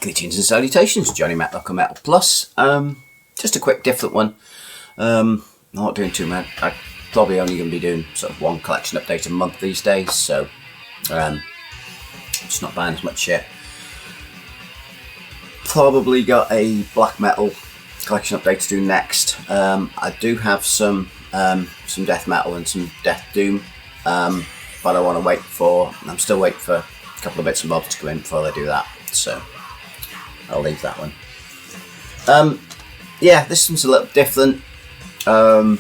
Greetings and salutations, Johnny Metal Metal Plus. Just a quick different one. Not doing too much. I'm probably only going to be doing sort of one collection update a month these days, so just not buying as much shit. Probably got a black metal collection update to do next. I do have some death metal and some death doom, but I want to wait for. I'm still waiting for a couple of bits and bobs to come in before I do that. So I'll leave that one. Yeah, this one's a little different. I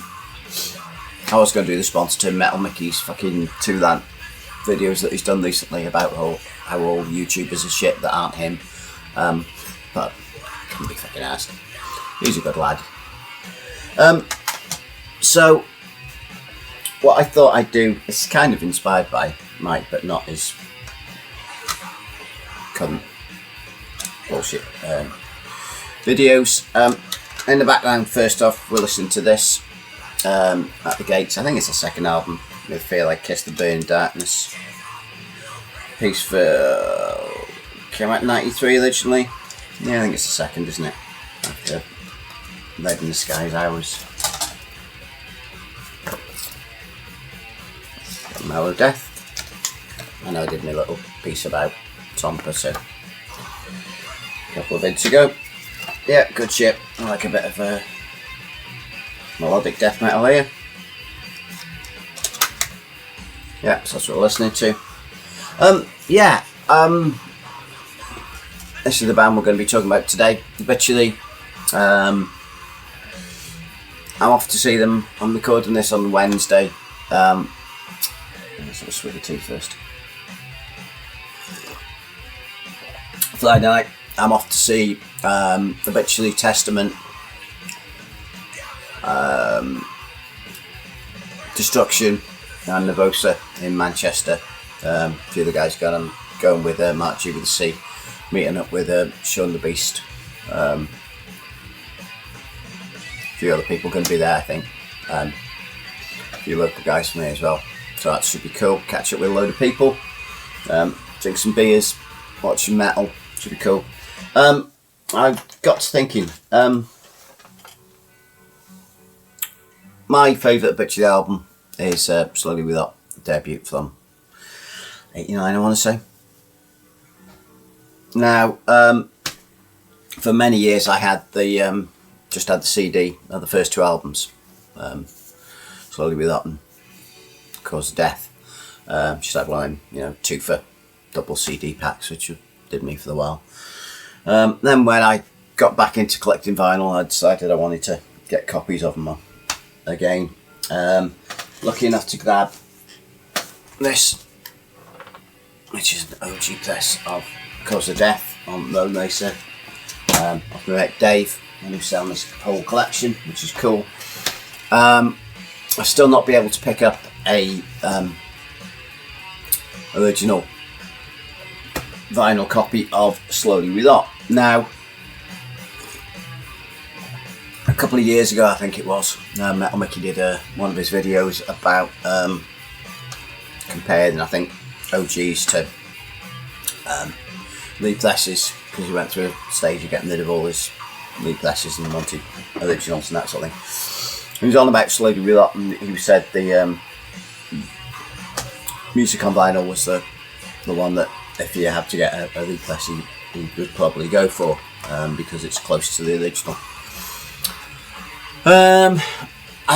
was going to do the sponsor to Metal Mickey's fucking 2 Lant videos that he's done recently about how all YouTubers are shit that aren't him. But can't be fucking asked. He's a good lad. So what I thought I'd do is kind of inspired by Mike, but not his current bullshit videos. In the background, first off, we're listening to this at the Gates. I think it's the second album with Feel Like Kiss the Burning Darkness. Piece for came out in '93 originally. Yeah, I think it's the second, isn't it? After Lead in the Sky's Hours. Mellow Death. I know I did my little piece about Tompa, so a couple of vids ago. Yeah, good shit. I like a bit of melodic death metal here. Yeah, so that's what we're listening to. This is the band we're going to be talking about today, Obituary. I'm off to see them. I'm recording this on Wednesday. Let's have a swig of tea first. Friday night, I'm off to see Obituary, Testament, Destruction and Nervosa in Manchester. A few of the guys I'm going with Mark G with the C, meeting up with Sean the Beast. A few other people going to be there, I think. A few local guys for me as well. So that should be cool. Catch up with a load of people. Drink some beers, watch some metal. Should be cool. I got to thinking. My favourite Obituary album is Slowly We Rot, debut from '89, I want to say. Now, for many years I had the just had the CD of the first 2 albums, Slowly We Rot and Cause of Death. Just had one, 2 for double CD packs, which did me for a while. Then when I got back into collecting vinyl, I decided I wanted to get copies of them again. Lucky enough to grab this, which is an OG press of Cause of Death on Road Racer, off my mate Dave, and who's selling this whole collection, which is cool. I'll still not be able to pick up a original vinyl copy of Slowly We Rot. Now, a couple of years ago, I think it was, Metal Mickey did one of his videos about comparing, I think, OGs to represses, because he went through a stage of getting rid of all his represses and wanted originals and that sort of thing. He was on about Slowly We Rot, and he said the music on vinyl was the one that, if you have to get a repress, he would probably go for, because it's close to the original. I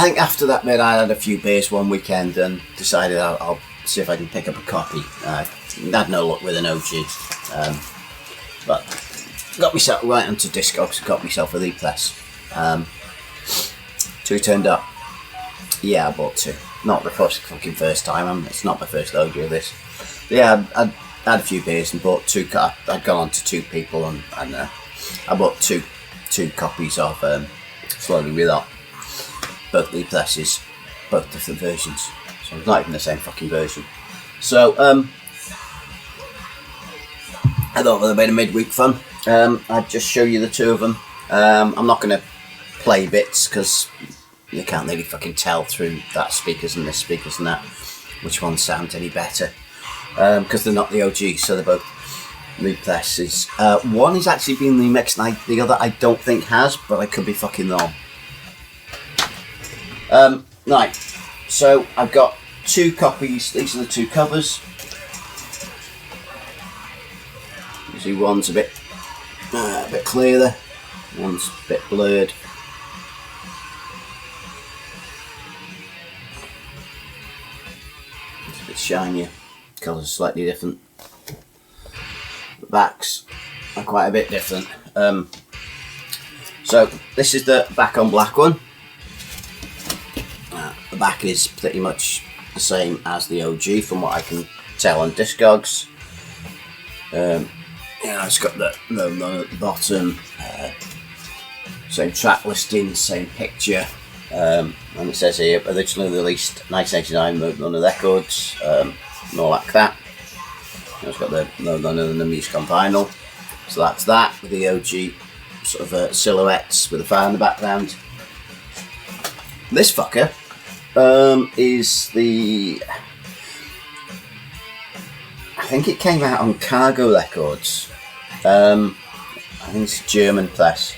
think after that bit I had a few beers one weekend and decided I'll see if I can pick up a copy. I had no luck with an OG, but got myself right onto Discogs and got myself a repress. 2 turned up. Yeah, I bought 2. Not the fucking first time. It's not my first OG of this. But yeah, I had a few beers and bought 2. I'd gone on to 2 people and I bought two copies of Slowly We Rot. Both represses, both different versions. So it's not even the same fucking version. So I thought it would have been a midweek fun. I'd just show you the 2 of them. I'm not going to play bits because you can't really fucking tell through that speakers and this speakers and that which one sounds any better, because they're not the OG, so they're both represses. One is actually being remixed, and the other I don't think has, but I could be fucking wrong. Right, so I've got 2 copies. These are the 2 covers. You see, one's a bit clearer, one's a bit blurred. It's a bit shinier. Colours are slightly different. The backs are quite a bit different. So this is the back on black one. The back is pretty much the same as the OG from what I can tell on Discogs. It's got the at the bottom, same track listing, same picture, and it says here originally released 1989 Roadrunner Records, and all like that. It's got the Roadrunner and the music on vinyl, so that's that with the OG sort of silhouettes with the fire in the background. This fucker is the, I think it came out on Cargo Records. I think it's a German press,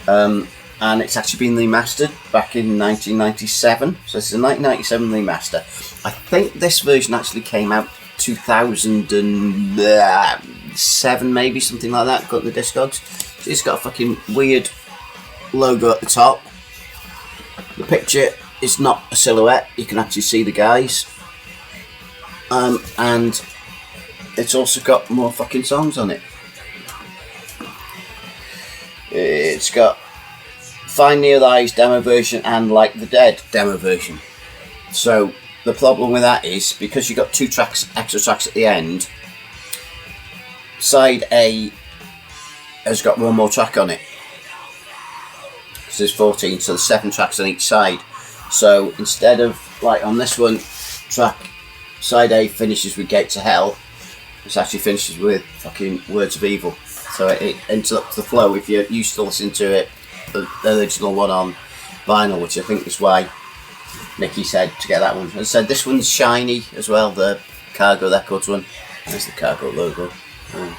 and it's actually been remastered back in 1997. So it's a 1997 remaster. I think this version actually came out 2007, maybe something like that. Got the Discogs. So it's got a fucking weird logo at the top. The picture is not a silhouette. You can actually see the guys, and it's also got more fucking songs on it. It's got Find Near Eyes demo version and Like the Dead demo version. So the problem with that is because you got 2 tracks, extra tracks at the end. Side A has got 1 more track on it. So there's 14, so there's 7 tracks on each side. So instead of like on this one, track side A finishes with Gates of Hell, it actually finishes with fucking Words of Evil. So it interrupts the flow if you're used to listening to it, the original one on vinyl, which I think is why Nicky said to get that one. As I said, this one's shiny as well, the Cargo Records one. There's the Cargo logo. The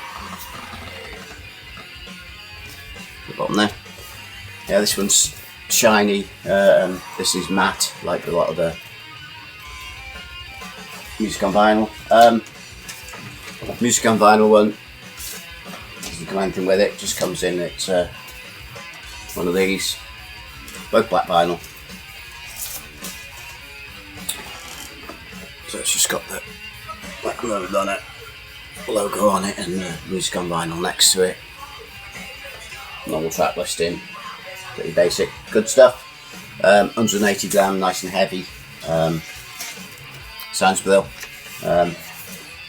bottom there. Yeah, this one's shiny. This is matte, like a lot of the music on vinyl. Music on vinyl one doesn't come anything with it, just comes in. It's one of these, both black vinyl. So it's just got the black logo on it, and the music on vinyl next to it. Normal track listing, pretty basic, good stuff. 180 gram, nice and heavy. Sounds brilliant.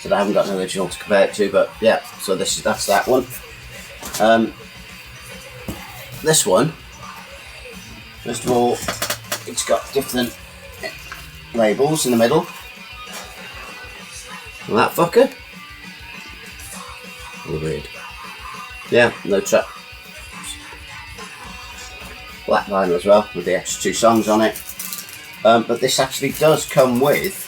So I haven't got an original to compare it to, but yeah. So that's that one. This one, first of all, it's got different labels in the middle. And that fucker, all weird. Yeah, no track. Black vinyl as well, with the extra 2 songs on it. But this actually does come with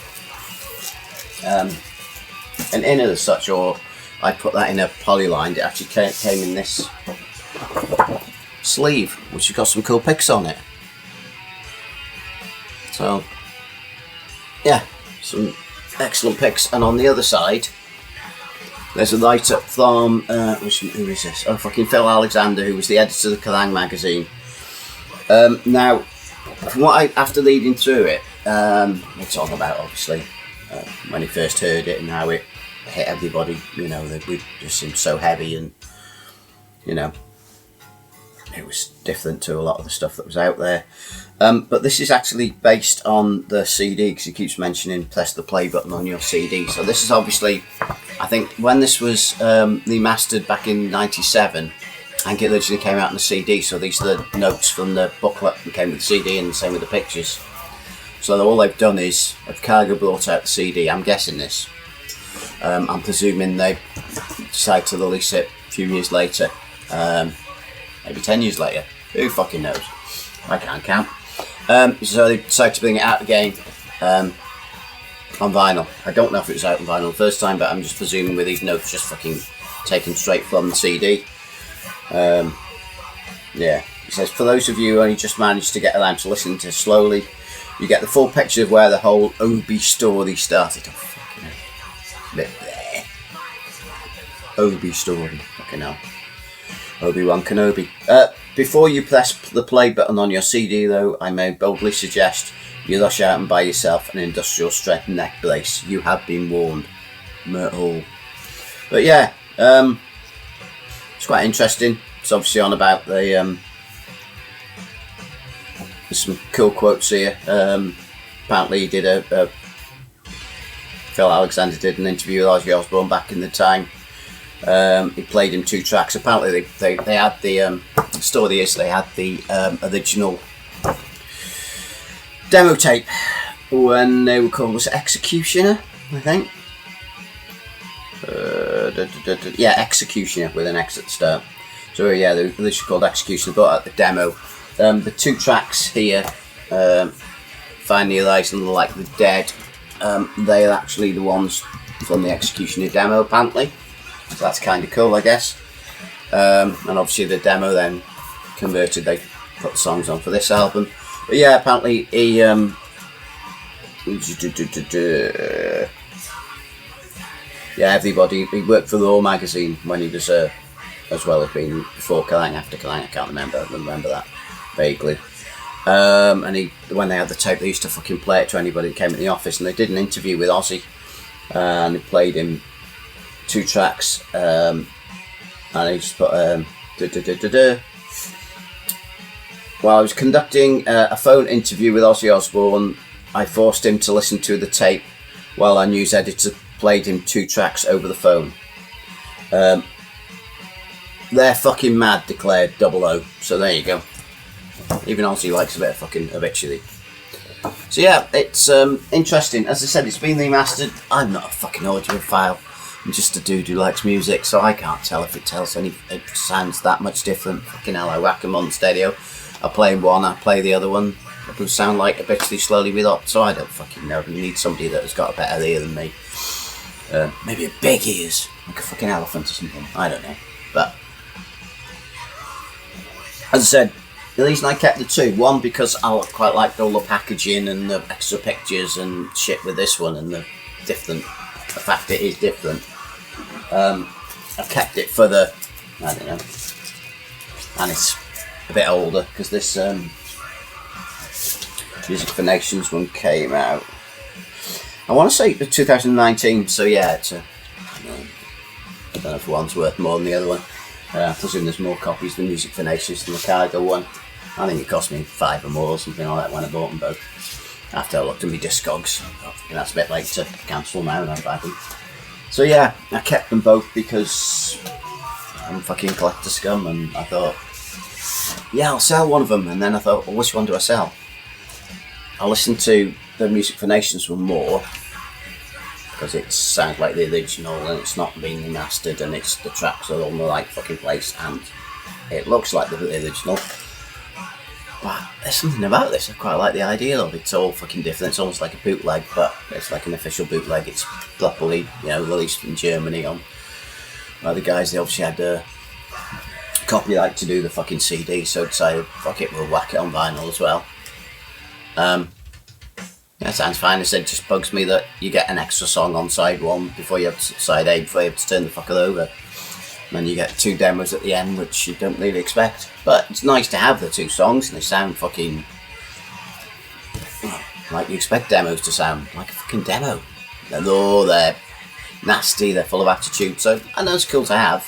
an inner as such, or I put that in a polylined. It actually came in this sleeve, which has got some cool pics on it. So yeah, some excellent pics. And on the other side, there's a write-up from who is this? Oh, fucking Phil Alexander, who was the editor of the Kerrang magazine. Now, from what after reading through it, it's all about obviously when he first heard it and how it hit everybody. You know, that we just seemed so heavy, and you know, it was different to a lot of the stuff that was out there. But this is actually based on the CD, because he keeps mentioning press the play button on your CD. So this is obviously, I think when this was remastered back in '97, I think it originally came out on the CD. So these are the notes from the booklet that came with the CD, and the same with the pictures. So all they've done is, if Cargo brought out the CD, I'm guessing this, I'm presuming they decided to release it a few years later, maybe 10 years later, who fucking knows, I can't count. So they decided to bring it out again on vinyl. I don't know if it was out on vinyl the first time, but I'm just presuming with these notes just fucking taken straight from the CD. Yeah, he says, for those of you who only just managed to get around to listen to slowly, you get the full picture of where the whole Obi story started. Oh, fucking hell. Bit there. Obi story. Fucking hell. Obi-Wan Kenobi. Before you press the play button on your CD, though, I may boldly suggest you rush out and buy yourself an industrial strength neck brace. You have been warned. Myrtle. But yeah, it's quite interesting. It's obviously on about the there's some cool quotes here. Apparently he did Phil Alexander did an interview with Ozzy Osbourne back in the time. He played him 2 tracks. Apparently they had the story is they had the original demo tape when they were called, was it Executioner, I think. Yeah, Executioner with an X at the start. So yeah, they're literally called Executioner, but at the demo. The 2 tracks here, Find the Horizon, Like the Dead, they are actually the ones from the Executioner demo, apparently. So that's kind of cool, I guess. And obviously the demo then converted, they put the songs on for this album. But yeah, apparently he yeah, everybody, he worked for the Raw magazine when he was as well as being before Kerrang, after Kerrang, I can't remember that vaguely. And when they had the tape, they used to fucking play it to anybody that came in the office, and they did an interview with Ozzy, and they played him 2 tracks, and he just put while I was conducting a phone interview with Ozzy Osbourne, I forced him to listen to the tape while our news editor played him 2 tracks over the phone. They're fucking mad, declared 00. So there you go. Even Ozzy likes a bit of fucking Obituary. So yeah, it's interesting. As I said, it's been remastered. I'm not a fucking audiophile. I'm just a dude who likes music, so I can't tell if it sounds that much different. Fucking hell, I whack them on stereo. I play one, I play the other one. It would sound like Obituary slowly with up, so I don't fucking know. You need somebody that has got a better ear than me. Maybe a big ears, like a fucking elephant or something. I don't know. But as I said, the reason I kept the 2, one, because I quite liked all the packaging and the extra pictures and shit with this one, and the fact it is different. I've kept it for the, I don't know, and it's a bit older because this Music for Nations one came out, I want to say 2019, so yeah, it's I don't know if one's worth more than the other one. I presume there's more copies than Music for Nations than the Cargo one. I think it cost me £5 or more or something like that when I bought them both. After I looked at my Discogs, that's a bit late to cancel now and I've had them. So yeah, I kept them both because I'm fucking collector scum, and I thought, yeah, I'll sell one of them. And then I thought, well, which one do I sell? I'll listen to the Music for Nations one more because it sounds like the original and it's not being remastered, and the tracks are all in the right fucking place and it looks like the original. But there's something about this, I quite like the idea of it. It's all fucking different. It's almost like a bootleg, but it's like an official bootleg. It's properly, released in Germany on by the guys. They obviously had a copyright to do the fucking CD, so decided, fuck it, we'll whack it on vinyl as well. That sounds fine. I said, it just bugs me that you get an extra song on side 1 before you have to, side A, before you have to turn the fucker over. And then you get 2 demos at the end, which you don't really expect. But it's nice to have the 2 songs, and they sound fucking like you expect demos to sound, like a fucking demo. They're raw, they're nasty, they're full of attitude, so I know it's cool to have.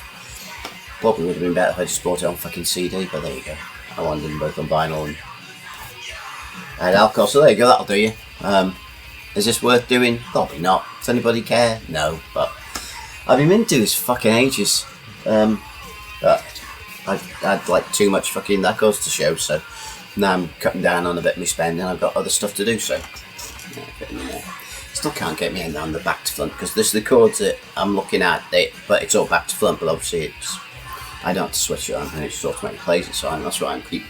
Probably would have been better if I just bought it on fucking CD, but there you go. I wanted them both on vinyl and I had alcohol, so there you go, that'll do you. Is this worth doing? Probably not. Does anybody care? No, but I've been meant to do this for fucking ages. But I've had like too much fucking records to show, so now I'm cutting down on a bit of my spending. I've got other stuff to do, so still can't get me in on the back to front because this is the chords that I'm looking at, but it's all back to front. But obviously, I don't have to switch it on, and it just automatically plays it. So that's why I'm keep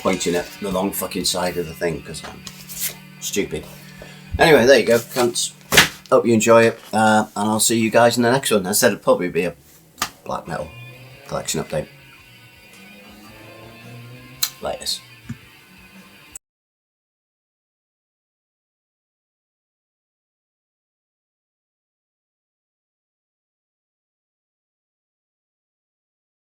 pointing at the wrong fucking side of the thing because I'm stupid. Anyway, there you go, cunts. Hope you enjoy it, and I'll see you guys in the next one. I said it'd probably be a black metal collection update. Latest.